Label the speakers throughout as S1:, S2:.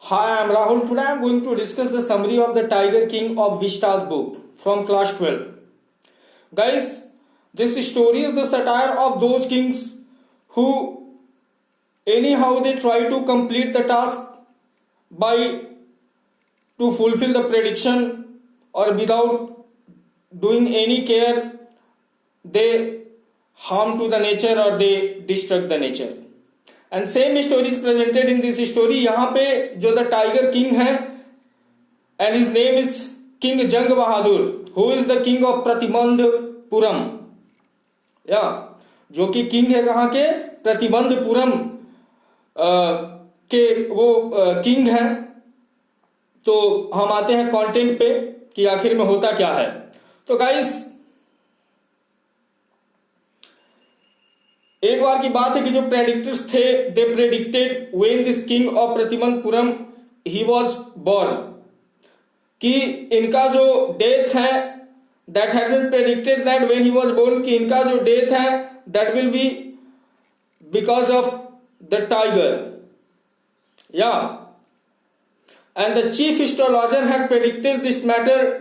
S1: Hi, I'm Rahul. Today I'm going to discuss the summary of the Tiger King of Vishta's book from class 12. Guys, this story is the satire of those kings who anyhow they try to complete the task by to fulfill the prediction, or without doing any care they harm to the nature or they destruct the nature. And same story is presented in this story. यहाँ पे जो the tiger king है and his name is king Jang Bahadur, who is the king of Pratibandhapuram. या जो कि king है कहाँ के? प्रतिबंधपुरम के वो किंग है. तो हम आते हैं कंटेंट पे कि आखिर में होता क्या है. तो गाइस, एक बार की बात है कि जो प्रेडिक्टर्स थे they predicted when this king of Pratibandhapuram he was born, कि इनका जो डेथ है that had been predicted that when he was born, कि इनका जो डेथ है that will be because of the tiger. या and the chief astrologer had predicted this matter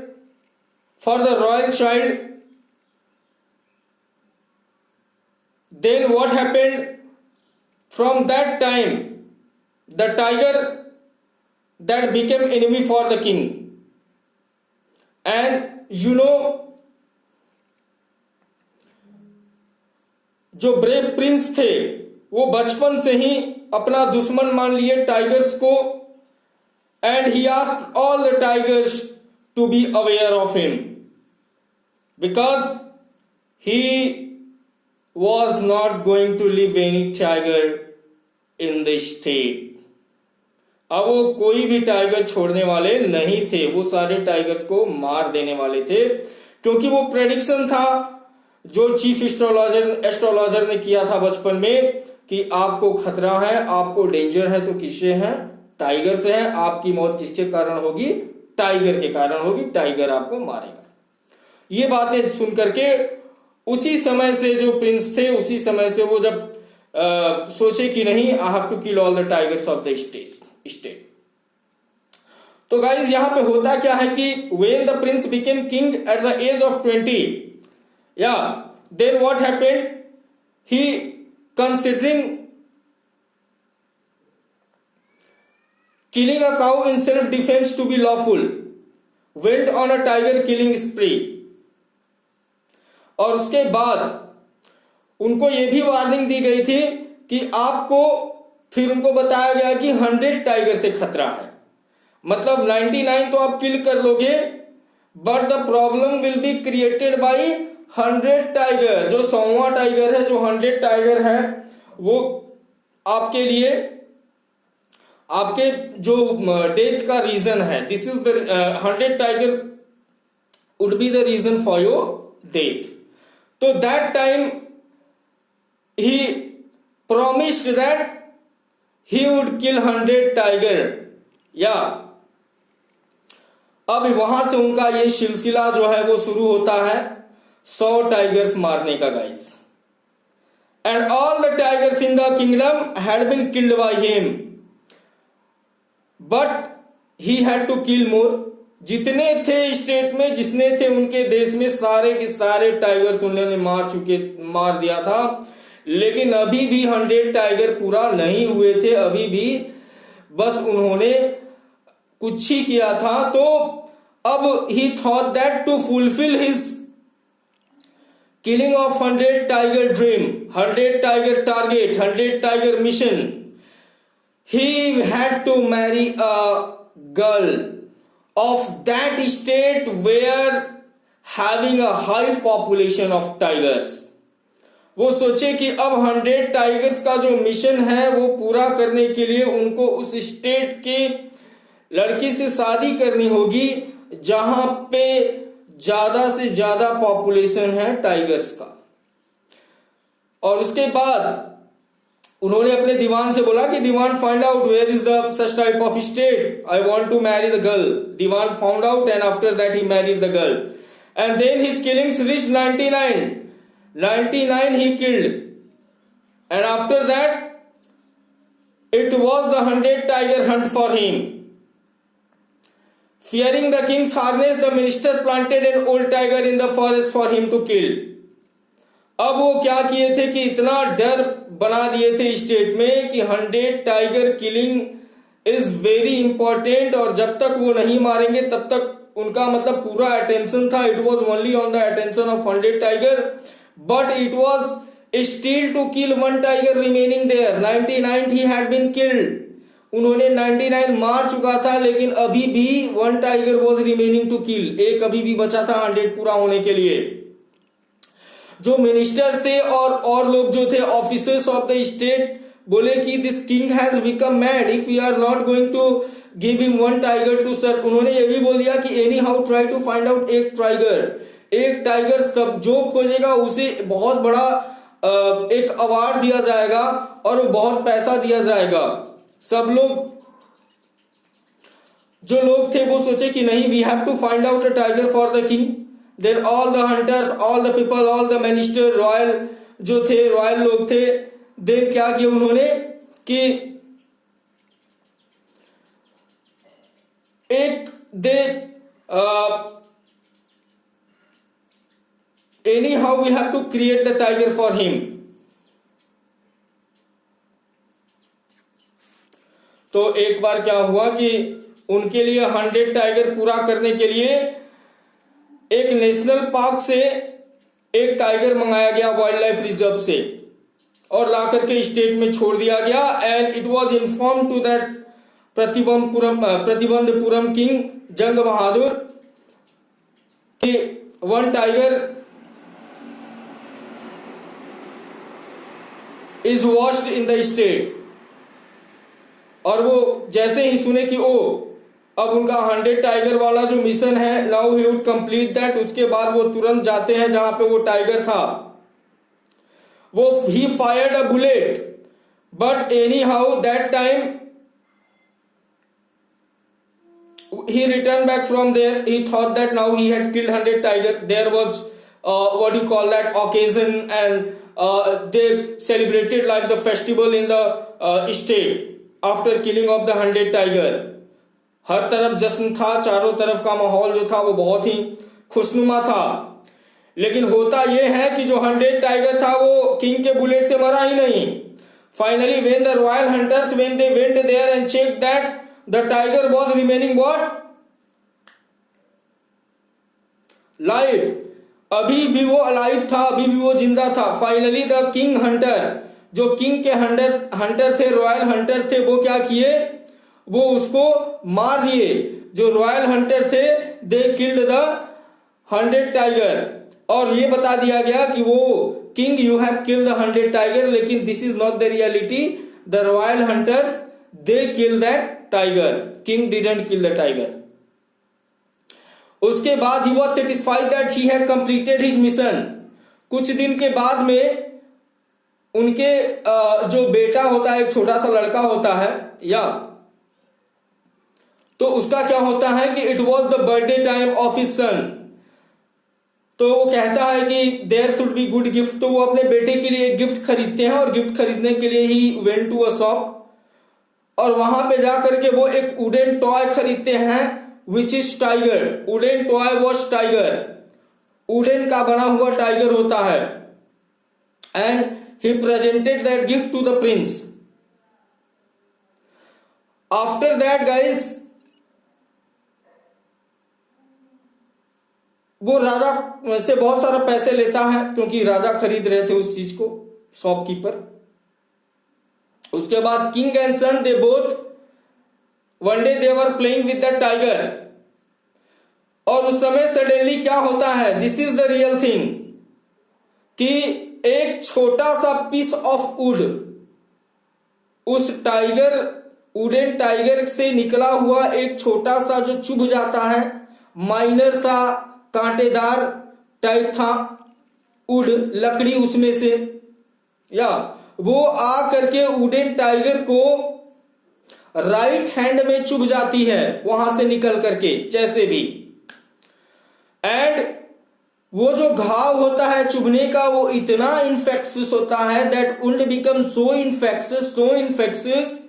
S1: for the royal child. Then what happened? From that time, the tiger that became enemy for the king. And you know, जो brave Prince थे वो बचपन से ही अपना दुश्मन मान लिए tigers को. And he asked all the tigers to be aware of him because he was not going to leave any tiger in the state. अब वो कोई भी टाइगर छोड़ने वाले नहीं थे, वो सारे टाइगर्स को मार देने वाले थे, क्योंकि वो प्रेडिक्शन था जो चीफ एस्ट्रोलॉजर ने किया था बचपन में कि आपको खतरा है, आपको डेंजर है तो किससे है? टाइगर से है. आपकी मौत किसके कारण होगी? टाइगर के कारण होगी. टाइगर आपको मारेगा. ये बातें सुन करके उसी समय से जो प्रिंस थे उसी समय से वो जब सोचे कि नहीं, I have to kill all the tigers of the state. तो गाइस, यहां पे होता क्या है कि when the prince became king at the age of 20, या then what happened, he considering killing a cow in self defense to be lawful, went on a tiger killing spree. और उसके बाद उनको यह भी वार्निंग दी गई थी कि आपको, फिर उनको बताया गया कि 100 टाइगर से खतरा है. मतलब 99 तो आप किल कर लोगे, but the problem will be created by 100 tiger. जो 100वां टाइगर है, जो 100 टाइगर है, वो आपके लिए आपके जो डेथ का रीजन है. This is the 100 tiger would be the reason for your death. तो that time he promised that he would kill 100 tiger. या अब वहां से उनका ये सिलसिला जो है वो शुरू होता है 100 टाइगर्स मारने का guys. And all the tigers in the kingdom had been killed by him, but he had to kill more. जितने थे स्टेट में, जितने थे उनके देश में, सारे के सारे टाइगर्स उन्होंने मार दिया था. लेकिन अभी भी 100 टाइगर पूरा नहीं हुए थे. अभी भी बस उन्होंने कुछ ही किया था. तो अब he thought that to fulfil his killing of 100 tiger dream, 100 tiger target, 100 tiger mission, he had to marry a girl of that state where having a high population of tigers. वो सोचे कि अब 100 टाइगर्स का जो mission है वो पूरा करने के लिए उनको उस स्टेट के लड़की से शादी करनी होगी जहां पे ज्यादा से ज्यादा पॉपुलेशन है टाइगर्स का. और उसके बाद उन्होंने अपने दीवान से बोला कि दीवान find out where is the such type of state, I want to marry the girl. दीवान found out and after that he married the girl. And then his killings reached 99 he killed. And after that It was the 100 tiger hunt for him. Fearing the king's harness, the minister planted an old tiger in the forest for him to kill. अब वो क्या किए थे कि इतना डर बना दिए थे स्टेट में कि 100 tiger killing is very important, और जब तक वो नहीं मारेंगे तब तक उनका मतलब पूरा अटेंशन था. It was only on the attention of 100 tiger, but it was still to kill 1 tiger remaining there. 99 he had been killed. उन्होंने 99 मार चुका था, लेकिन अभी भी 1 tiger was remaining to kill. एक अभी भी बचा था 100 पूरा होने के लिए. जो मिनिस्टर थे और लोग जो थे ऑफिसर्स ऑफ द स्टेट बोले कि this king has become mad if you are not going to give him 1 tiger to search. उन्होंने ये भी बोल दिया कि anyhow try to find out एक टाइगर सब जो खोजेगा उसे बहुत बड़ा एक अवार्ड दिया जाएगा और बहुत पैसा दिया जाएगा. सब लोग जो लोग थे वो सोचे कि नहीं, we have to find out a tiger for the king. Then all the hunters, all the people, all the minister, royal जो थे, रॉयल लोग थे, देन क्या किया उन्होंने कि एक they anyhow we have to create the tiger for him. तो एक बार क्या हुआ कि उनके लिए 100 टाइगर पूरा करने के लिए एक नेशनल पार्क से एक टाइगर मंगाया गया, वाइल्ड लाइफ रिजर्व से, और ला करके स्टेट में छोड़ दिया गया. And it was inform to that Pratibandapuram king Jang Bahadur कि 1 tiger is watched in the state. और वो जैसे ही सुने कि अब उनका 100 टाइगर वाला जो मिशन है, now he would complete that, उसके बाद वो तुरंत जाते हैं जहां पे वो टाइगर था. वो ही fired a bullet, but any how that time he returned back from there. He thought that now he had killed 100 tiger. There was what do you call that occasion, and they celebrated like the festival in the state after killing of the 100 tiger. हर तरफ जश्न था, चारों तरफ का माहौल जो था वो बहुत ही खुशनुमा था. लेकिन होता यह है कि जो 100 टाइगर था वो किंग के बुलेट से मरा ही नहीं. Finally when the royal hunters when they went there and check that the tiger was remaining what live. अभी भी वो अलाइव था, अभी भी वो जिंदा था. फाइनली द किंग हंटर, जो किंग के हंटर थे, रॉयल हंटर थे, वो क्या किए, वो उसको मार दिए. जो रॉयल हंटर थे दे किल्ड द 100 टाइगर. और ये बता दिया गया कि वो king you have killed the 100 tiger, लेकिन this is not the reality. The royal hunter they kill that tiger, king didn't kill the tiger. उसके बाद he was satisfied that he had completed his mission. कुछ दिन के बाद में उनके जो बेटा होता है, एक छोटा सा लड़का होता है, या तो उसका क्या होता है कि it was the birthday time of his son. तो वो कहता है कि there should be good gift. तो वो अपने बेटे के लिए एक गिफ्ट खरीदते हैं, और गिफ्ट खरीदने के लिए he went to a shop, और वहां पे जाकर के वो एक वुडन टॉय खरीदते हैं which is tiger. Wooden toy was tiger, wooden का बना हुआ टाइगर होता है. And he presented that gift to the prince. After that guys वो राजा से बहुत सारा पैसे लेता है, क्योंकि राजा खरीद रहे थे उस चीज को, शॉपकीपर. उसके बाद king and son they both one day they were playing with the tiger. और उस समय सडनली क्या होता है, this is the real thing, कि एक छोटा सा पीस ऑफ वुड उस टाइगर, वुडन टाइगर से निकला हुआ एक छोटा सा जो चुभ जाता है, माइनर सा कांटेदार टाइप था वुड, लकड़ी उसमें से, या वो आ करके वुडन टाइगर को राइट हैंड में चुभ जाती है, वहां से निकल करके जैसे भी. एंड वो जो घाव होता है चुभने का, वो इतना इन्फेक्शियस होता है that wound become so infectious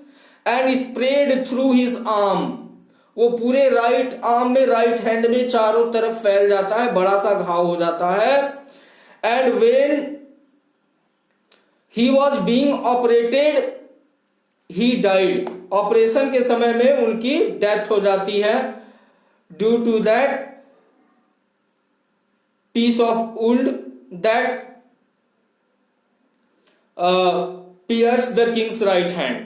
S1: and spread through his arm. वो पूरे राइट आर्म में, राइट हैंड में चारों तरफ फैल जाता है, बड़ा सा घाव हो जाता है. And when he was being operated he died. Operation के समय में उनकी डेथ हो जाती है due to that piece of wound that pierced the king's right hand.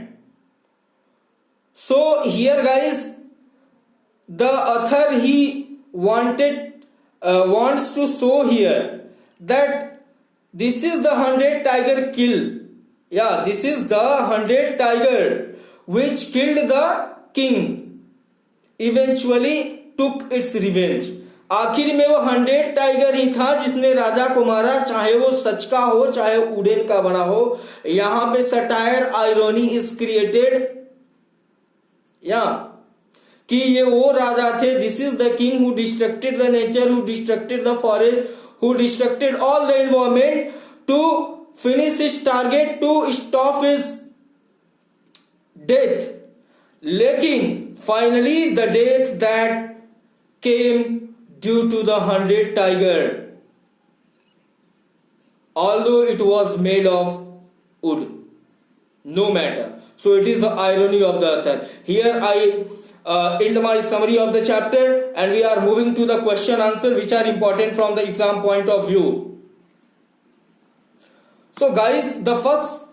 S1: So here guys, the author he wants to show here that this is the 100 tiger kill. Yeah, this is the 100 tiger which killed the king, eventually took its revenge. आखिर में वो 100 tiger ही था जिसने राजा को मारा, चाहे वो सच का हो चाहे वुडन का बना हो. यहां पे सटायर आयरोनी इज क्रिएटेड, या कि ये वो राजा थे. This is the king who destructed the nature, who destructed the forest, who destructed all the environment to finish his target, to stop his death. लेकिन finally the death that came due to the 100 tiger, although it was made of wood, no matter. So it is the irony of the author. Here I end my summary of the chapter, and we are moving to the question answer which are important from the exam point of view. So guys, the first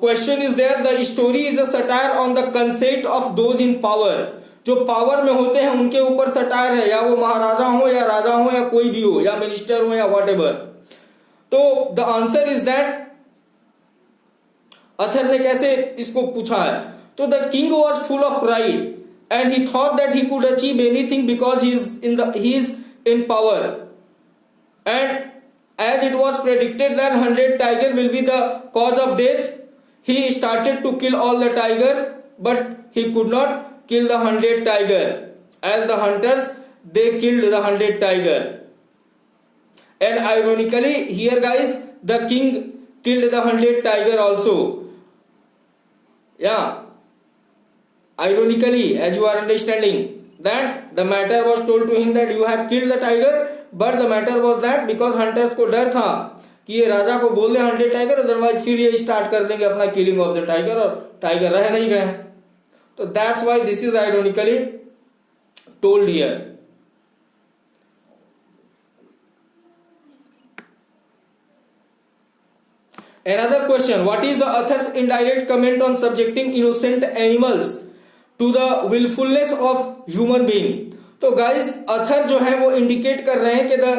S1: question is there. The story is a satire on the conceit of those in power. जो power में होते हैं उनके ऊपर satire है, या वो महाराजा हो या राजा हो या कोई भी हो, या मिनिस्टर हो या व्हाटएवर. तो the answer is that, author ने कैसे इसको पूछा है. तो the king was full of pride and he thought that he could achieve anything because he is in power, and as it was predicted that 100 tiger will be the cause of death, he started to kill all the tiger, but he could not kill the 100 tiger. As the hunters, they killed the 100 tiger. And ironically, here guys, the king killed the 100 tiger also. Yeah. Ironically, as you are understanding, that the matter was told to him that you have killed the tiger, but the matter was that because hunters को डर था कि ये राजा को बोल दे 100 tiger, otherwise फिर ये start कर देंगे अपना किलिंग ऑफ द टाइगर, और टाइगर रह नहीं गए. So that's why this is ironically told here. Another question, what is the author's indirect comment on subjecting innocent animals to the willfulness of human being? तो guys, author जो है वो indicate कर रहे हैं कि the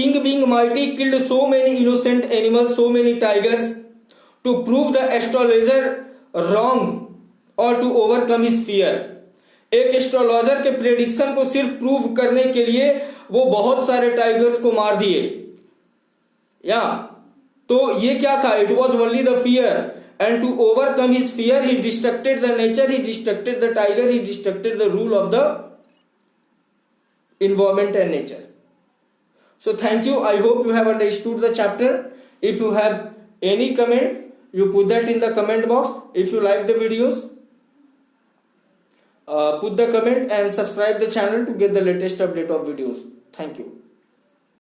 S1: king being mighty killed so many innocent animals, so many tigers to prove the astrologer wrong और to overcome his fear. एक एस्ट्रोलॉजर के प्रेडिक्शन को सिर्फ प्रूव करने के लिए वो बहुत सारे टाइगर्स को मार दिए. या तो ये क्या था? It was only the fear, and to overcome his fear he destructed the nature, he destructed the tiger, he destructed the rule of the environment and nature. So thank you. I hope you have understood the chapter. If you have any comment, you put that in the comment box. If you like the videos, put the comment and subscribe the channel to get the latest update of videos. Thank you.